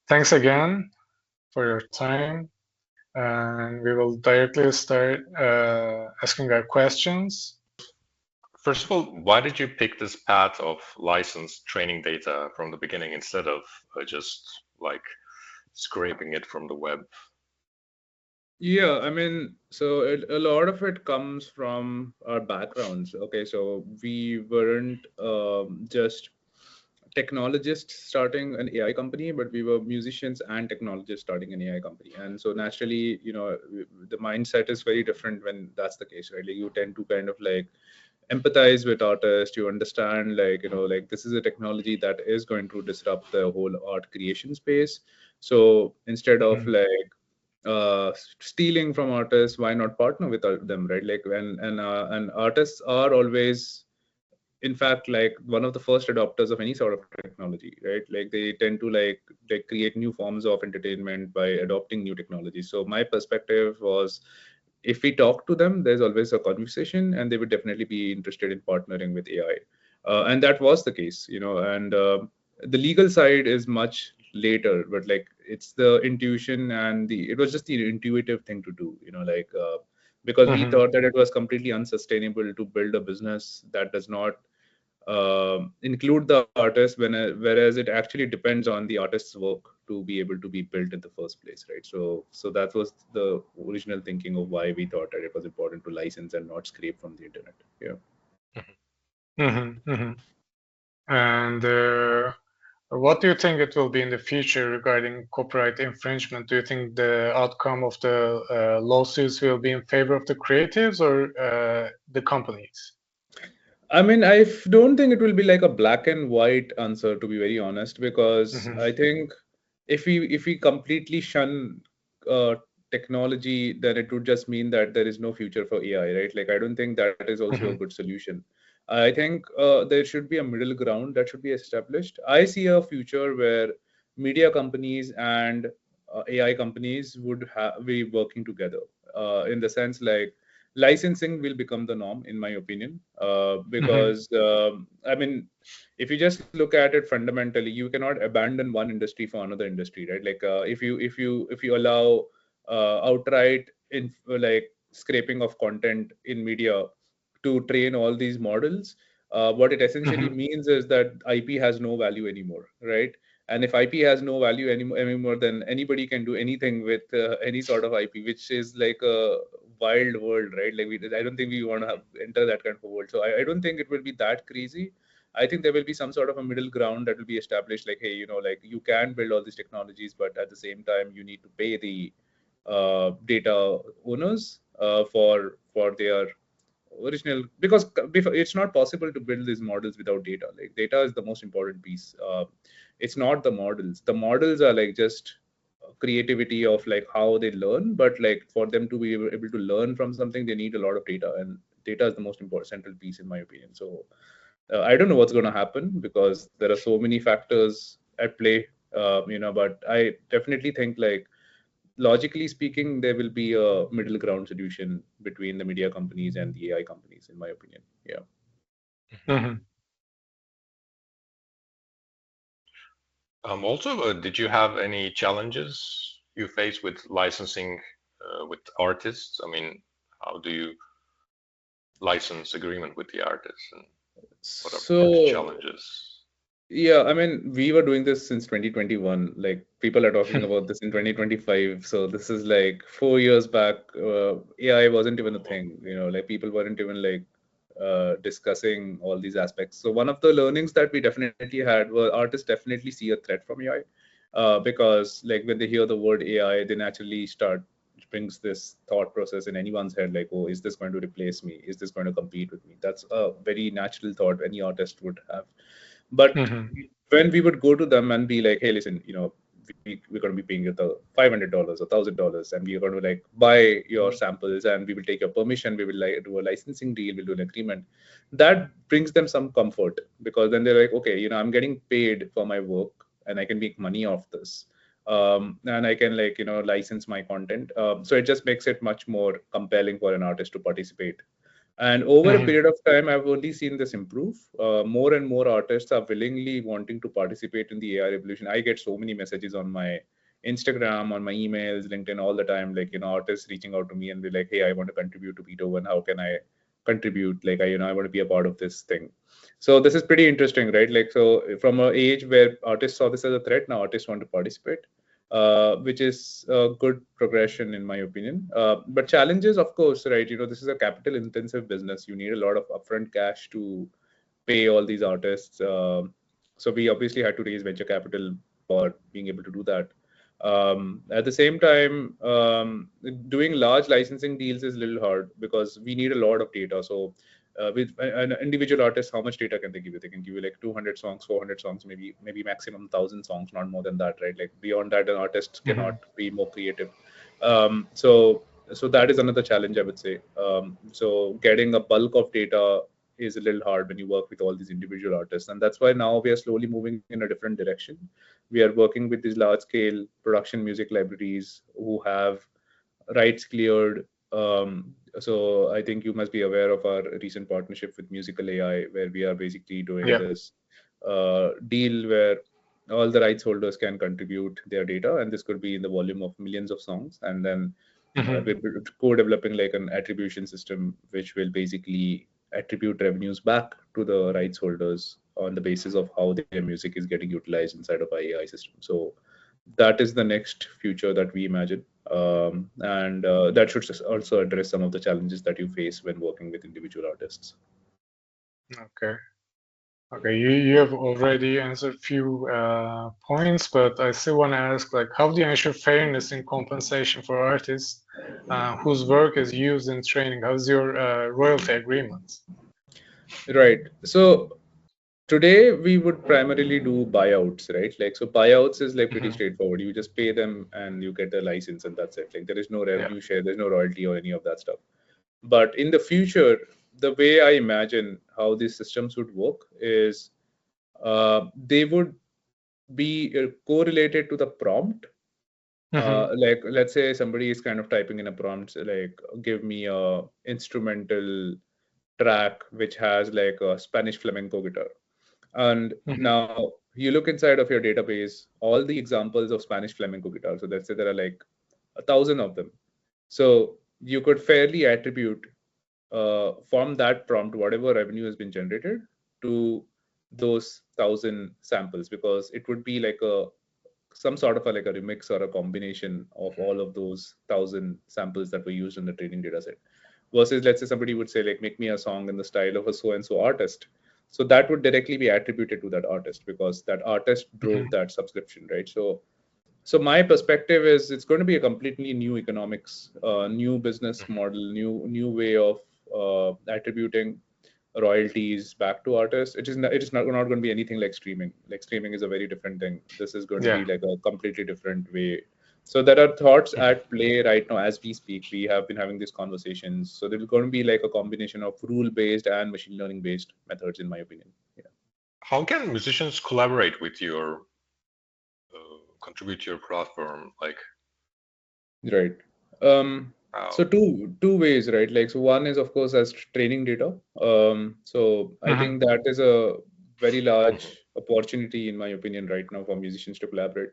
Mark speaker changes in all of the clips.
Speaker 1: Thanks again for your time. And we will directly start asking our questions.
Speaker 2: First of all, why did you pick this path of licensed training data from the beginning instead of just like scraping it from the web?
Speaker 3: Yeah, I mean, so a lot of it comes from our backgrounds. Okay, so we weren't just technologists starting an AI company, but we were musicians and technologists starting an AI company. And so naturally, the mindset is very different when that's the case, right? Like you tend to kind of like empathize with artists, you understand like this is a technology that is going to disrupt the whole art creation space. So instead of like stealing from artists, why not partner with them, right? Like and artists are always, in fact, like one of the first adopters of any sort of technology, right? Like they tend to like create new forms of entertainment by adopting new technologies. So my perspective was, if we talk to them, there's always a conversation, and they would definitely be interested in partnering with AI. And that was the case, and the legal side is much later, but like it's the intuition and it was just the intuitive thing to do, because we thought that it was completely unsustainable to build a business that does not include the artist, whereas it actually depends on the artist's work to be able to be built in the first place, right? So that was the original thinking of why we thought that it was important to license and not scrape from the internet. Yeah.
Speaker 1: And what do you think it will be in the future regarding copyright infringement? Do you think the outcome of the lawsuits will be in favor of the creatives or the companies?
Speaker 3: I mean, don't think it will be like a black and white answer, to be very honest, because I think if we completely shun technology, then it would just mean that there is no future for AI, right? Like I don't think that is also a good solution. I think there should be a middle ground that should be established. I see a future where media companies and AI companies would be working together, in the sense like licensing will become the norm, in my opinion, because I mean, if you just look at it fundamentally, you cannot abandon one industry for another industry, right? Like if you allow outright in like scraping of content in media to train all these models, what it essentially means is that IP has no value anymore, right? And if IP has no value anymore, then anybody can do anything with any sort of IP, which is like a wild world, right? Like I don't think we want to enter that kind of a world. So I don't think it will be that crazy. I think there will be some sort of a middle ground that will be established. Like, hey, like you can build all these technologies, but at the same time, you need to pay the data owners for their original, because it's not possible to build these models without data. Like data is the most important piece. It's not the models. The models are like just creativity of like how they learn, but like for them to be able to learn from something, they need a lot of data, and data is the most important central piece, in my opinion. So I don't know what's going to happen because there are so many factors at play, but I definitely think, like, logically speaking, there will be a middle ground solution between the media companies and the AI companies, in my opinion. Yeah.
Speaker 2: Also, did you have any challenges you faced with licensing with artists? I mean, how do you license agreement with the artists, and what are the
Speaker 3: So
Speaker 2: challenges?
Speaker 3: yeah, I mean, we were doing this since 2021. Like people are talking about this in 2025. So this is like 4 years back. AI wasn't even a thing, like people weren't even like discussing all these aspects. So one of the learnings that we definitely had were artists definitely see a threat from AI, because like when they hear the word AI, they naturally start brings this thought process in anyone's head, like, oh, is this going to replace me? Is this going to compete with me? That's a very natural thought any artist would have. But when we would go to them and be like, hey, listen, we're going to be paying you the $500 or $1,000, and we're going to like buy your samples, and we will take your permission. We will like do a licensing deal. We'll do an agreement. That brings them some comfort, because then they're like, okay, I'm getting paid for my work, and I can make money off this. And I can like license my content. So it just makes it much more compelling for an artist to participate. And over a period of time, I've only seen this improve. More and more artists are willingly wanting to participate in the AI revolution. I get so many messages on my Instagram, on my emails, LinkedIn all the time, like, artists reaching out to me and be like, hey, I want to contribute to Beatoven. How can I contribute? Like, I want to be a part of this thing. So this is pretty interesting, right? Like, so from an age where artists saw this as a threat, now artists want to participate, which is a good progression in my opinion. But challenges, of course, right? This is a capital intensive business. You need a lot of upfront cash to pay all these artists. So we obviously had to raise venture capital for being able to do that. At the same time, doing large licensing deals is a little hard because we need a lot of data. So with an individual artist, how much data can they give you? They can give you like 200 songs, 400 songs, maybe maximum 1,000 songs, not more than that, right? Like beyond that, an artist cannot be more creative. So that is another challenge, I would say. So getting a bulk of data is a little hard when you work with all these individual artists, and that's why now we are slowly moving in a different direction. We are working with these large scale production music libraries who have rights cleared. So I think you must be aware of our recent partnership with Musical AI, where we are basically doing this deal where all the rights holders can contribute their data, and this could be in the volume of millions of songs. And then we're co-developing like an attribution system, which will basically attribute revenues back to the rights holders on the basis of how their music is getting utilized inside of our AI system. So that is the next future that we imagine. And that should also address some of the challenges that you face when working with individual artists.
Speaker 1: Okay. Okay, you have already answered few points, but I still want to ask, like, how do you ensure fairness in compensation for artists whose work is used in training? How's your royalty agreement?
Speaker 3: Right. So today we would primarily do buyouts, right? Like, so buyouts is like pretty straightforward. You just pay them and you get a license and that's it. Like there is no revenue share, there's no royalty or any of that stuff. But in the future, the way I imagine how these systems would work is they would be correlated to the prompt. Like let's say somebody is kind of typing in a prompt, like give me a instrumental track which has like a Spanish flamenco guitar. And now you look inside of your database, all the examples of Spanish flamenco guitar. So let's say there are like 1,000 of them. So you could fairly attribute from that prompt whatever revenue has been generated to those 1,000 samples, because it would be like some sort of like a remix or a combination of all of those 1,000 samples that were used in the training data set. Versus, let's say somebody would say, like, make me a song in the style of a so and so artist. So that would directly be attributed to that artist because that artist drove that subscription, right? So my perspective is it's going to be a completely new economics, new business model, new way of attributing royalties back to artists. It is not going to be anything like streaming. Like streaming is a very different thing. This is going to be like a completely different way. So there are thoughts at play right now as we speak. We have been having these conversations. So there's going to be like a combination of rule-based and machine learning-based methods, in my opinion. Yeah.
Speaker 2: How can musicians collaborate with your contribute to your platform? Like,
Speaker 3: right. So two ways, right? Like, so one is of course as training data. So I think that is a very large opportunity, in my opinion, right now for musicians to collaborate.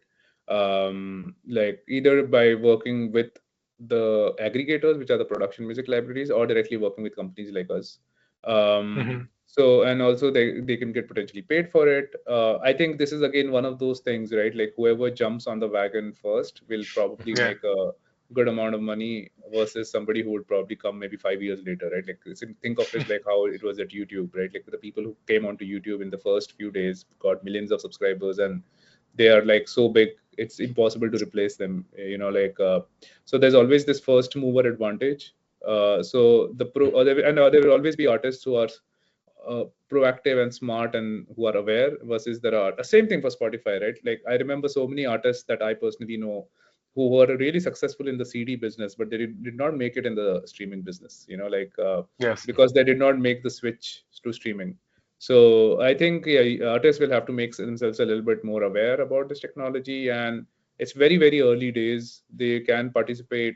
Speaker 3: Like either by working with the aggregators, which are the production music libraries, or directly working with companies like us. So, and also they can get potentially paid for it. I think this is again one of those things, right? Like whoever jumps on the wagon first will probably make a good amount of money versus somebody who would probably come maybe 5 years later, right? Like think of it like how it was at YouTube, right? Like the people who came onto YouTube in the first few days got millions of subscribers and they are like so big it's impossible to replace them, so there's always this first mover advantage. So there will always be artists who are proactive and smart and who are aware versus there are the same thing for Spotify, right? Like I remember so many artists that I personally know who were really successful in the CD business, but they did not make it in the streaming business, because they did not make the switch to streaming. So I think artists will have to make themselves a little bit more aware about this technology, and it's very, very early days. They can participate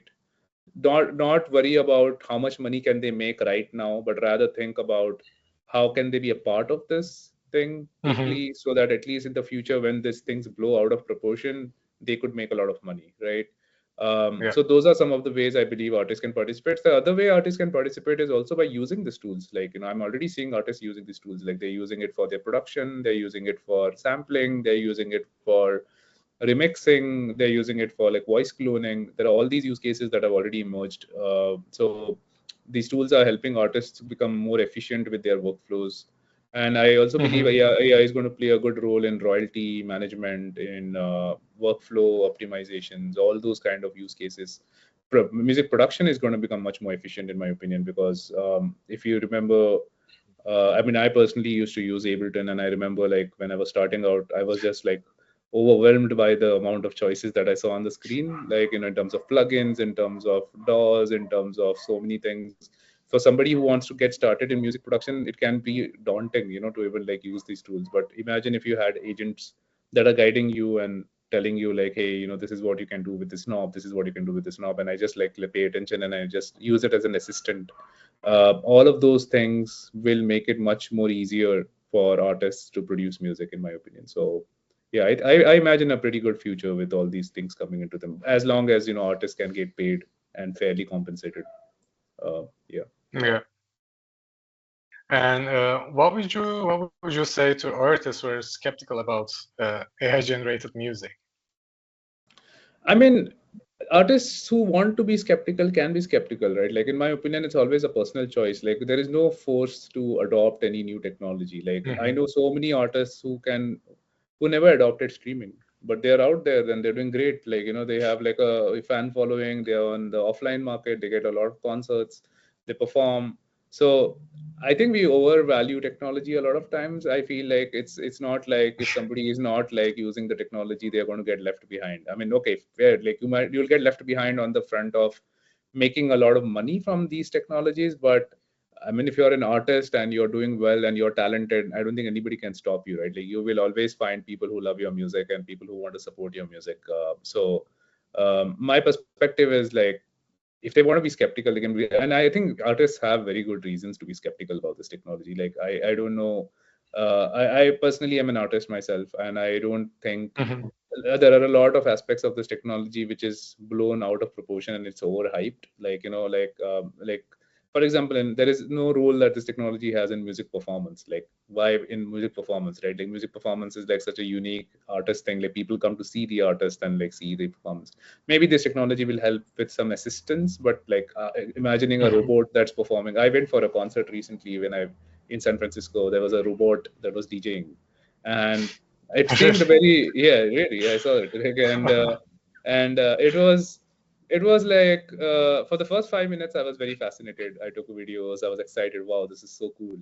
Speaker 3: not worry about how much money can they make right now, but rather think about how can they be a part of this thing quickly, so that at least in the future when these things blow out of proportion, they could make a lot of money, right?
Speaker 1: Yeah.
Speaker 3: So those are some of the ways I believe artists can participate. The other way artists can participate is also by using these tools. Like, I'm already seeing artists using these tools. Like, they're using it for their production, they're using it for sampling, they're using it for remixing, they're using it for like voice cloning. There are all these use cases that have already emerged. So these tools are helping artists become more efficient with their workflows. And I also believe AI is going to play a good role in royalty management, in workflow optimizations, all those kind of use cases. Music production is going to become much more efficient, in my opinion, because if you remember, I mean, I personally used to use Ableton, and I remember like when I was starting out, I was just like overwhelmed by the amount of choices that I saw on the screen, like, in terms of plugins, in terms of DAWs, in terms of so many things. For somebody who wants to get started in music production, it can be daunting, to even like use these tools. But imagine if you had agents that are guiding you and telling you like, hey, this is what you can do with this knob, this is what you can do with this knob, and I just like pay attention and I just use it as an assistant. All of those things will make it much more easier for artists to produce music, in my opinion. So yeah, I imagine a pretty good future with all these things coming into them, as long as artists can get paid and fairly compensated. Yeah.
Speaker 1: Yeah. And what would you say to artists who are skeptical about AI generated music?
Speaker 3: I mean, artists who want to be skeptical can be skeptical, right? Like, in my opinion, it's always a personal choice. Like, there is no force to adopt any new technology. Like, I know so many artists who never adopted streaming, but they're out there and they're doing great. Like, they have like a fan following, they're on the offline market, they get a lot of concerts, they perform. So I think we overvalue technology a lot of times. I feel like it's not like if somebody is not like using the technology, they're going to get left behind. I mean, okay, fair. Like, you'll get left behind on the front of making a lot of money from these technologies, but I mean, if you're an artist and you're doing well and you're talented, I don't think anybody can stop you, right? Like, you will always find people who love your music and people who want to support your music. My perspective is like, if they want to be skeptical, they can be, and I think artists have very good reasons to be skeptical about this technology. Like, I don't know, I personally am an artist myself, and I don't think there are a lot of aspects of this technology which is blown out of proportion and it's overhyped. Like, like for example, and there is no role that this technology has in music performance. Like, why in music performance, right? Like, music performance is like such a unique artist thing. Like, people come to see the artist and like see the performance. Maybe this technology will help with some assistance, but like, imagining a robot that's performing. I went for a concert recently when I in San Francisco. There was a robot that was DJing, and it seemed very, yeah, really, I saw it. Like, and it was like, for the first 5 minutes I was very fascinated. I took videos, I was excited. Wow, this is so cool.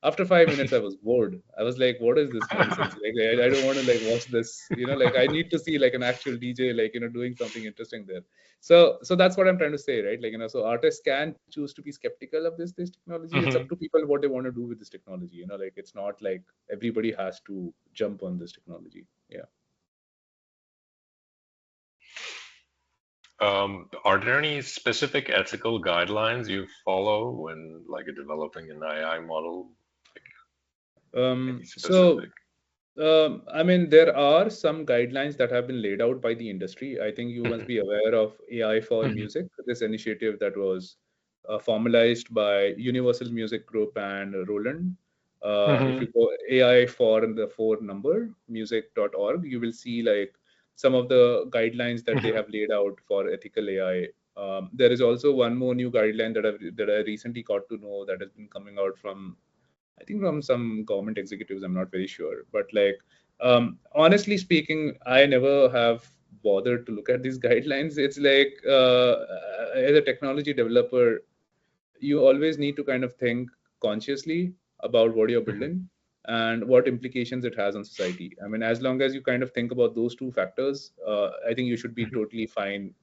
Speaker 3: After 5 minutes I was bored. I was like, what is this nonsense? Like, I don't want to like watch this. Like, I need to see like an actual DJ, like, doing something interesting there. So that's what I'm trying to say, right? Like, so artists can choose to be skeptical of this technology. It's up to people what they want to do with this technology. Like, it's not like everybody has to jump on this technology. Yeah.
Speaker 2: Are there any specific ethical guidelines you follow when like developing an AI model? Any
Speaker 3: So
Speaker 2: specific?
Speaker 3: I mean, there are some guidelines that have been laid out by the industry. I think you must be aware of AI for Music, this initiative that was formalized by Universal Music Group and Roland. If you go AI for the four number music.org, you will see like some of the guidelines that they have laid out for ethical AI. There is also one more new guideline that I recently got to know that has been coming out from, I think, from some government executives. I'm not very sure, but like, honestly speaking, I never have bothered to look at these guidelines. It's like, as a technology developer, you always need to kind of think consciously about what you're building and what implications it has on society. I mean, as long as you kind of think about those two factors, I think you should be totally fine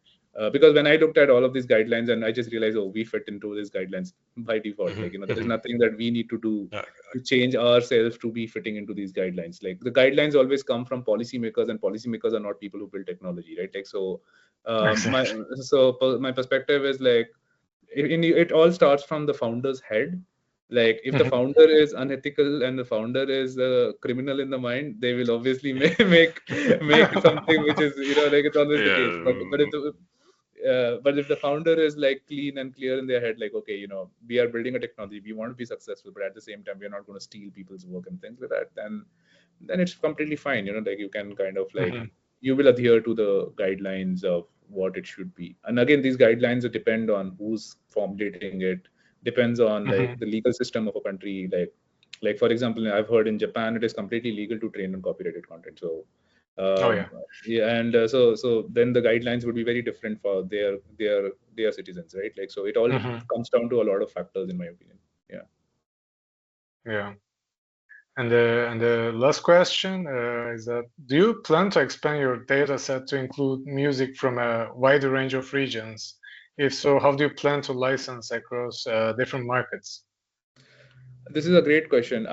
Speaker 3: Because when I looked at all of these guidelines, and I just realized, oh, we fit into these guidelines by default. Like, there is nothing that we need to do to change ourselves to be fitting into these guidelines. Like, the guidelines always come from policymakers, and policymakers are not people who build technology, right? Like, so my perspective is like, it all starts from the founder's head. Like, if the founder is unethical and the founder is a criminal in the mind, they will obviously make something which is, like, it's always the case. But if the founder is like clean and clear in their head, like, okay, we are building a technology, we want to be successful, but at the same time, we're not going to steal people's work and things like that, then it's completely fine. Like, you can kind of like, you will adhere to the guidelines of what it should be. And again, these guidelines depend on who's formulating it, depends on like the legal system of a country. Like for example, I've heard in Japan, it is completely legal to train on copyrighted content. So and so then the guidelines would be very different for their citizens, right? Like, so it all comes down to a lot of factors, in my opinion.
Speaker 1: Yeah. And the last question is that, do you plan to expand your data set to include music from a wider range of regions? If so, how do you plan to license across different markets?
Speaker 3: This is a great question.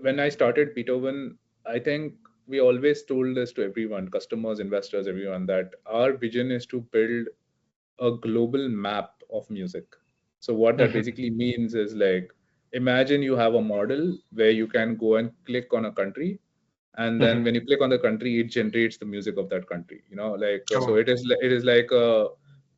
Speaker 3: When I started Beatoven, I think we always told this to everyone, customers, investors, everyone, that our vision is to build a global map of music. So what that basically means is, like, imagine you have a model where you can go and click on a country, and then when you click on the country, it generates the music of that country. So it is like a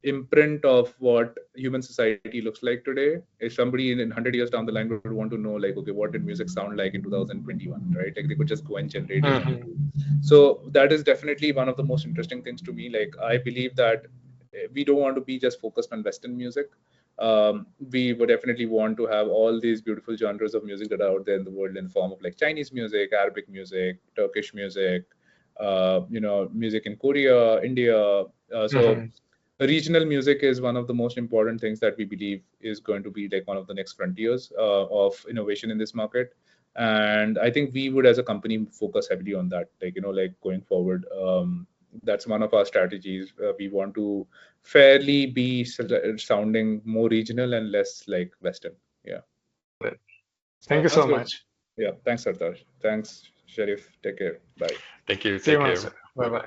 Speaker 3: imprint of what human society looks like today. If somebody in 100 years down the line would want to know, like, okay, what did music sound like in 2021, right? Like, they could just go and generate it on the tool. So that is definitely one of the most interesting things to me. Like, I believe that we don't want to be just focused on Western music. We would definitely want to have all these beautiful genres of music that are out there in the world, in the form of like Chinese music, Arabic music, Turkish music, music in Korea, India. So regional music is one of the most important things that we believe is going to be like one of the next frontiers of innovation in this market. And I think we would, as a company, focus heavily on that. Like going forward, that's one of our strategies. We want to fairly be sounding more regional and less like Western. Yeah.
Speaker 1: Thank you so much.
Speaker 3: Yeah. Thanks, Sartaj. Thanks, Sharif. Take care. Bye.
Speaker 2: Thank you.
Speaker 1: See you, Mansoor. Bye-bye.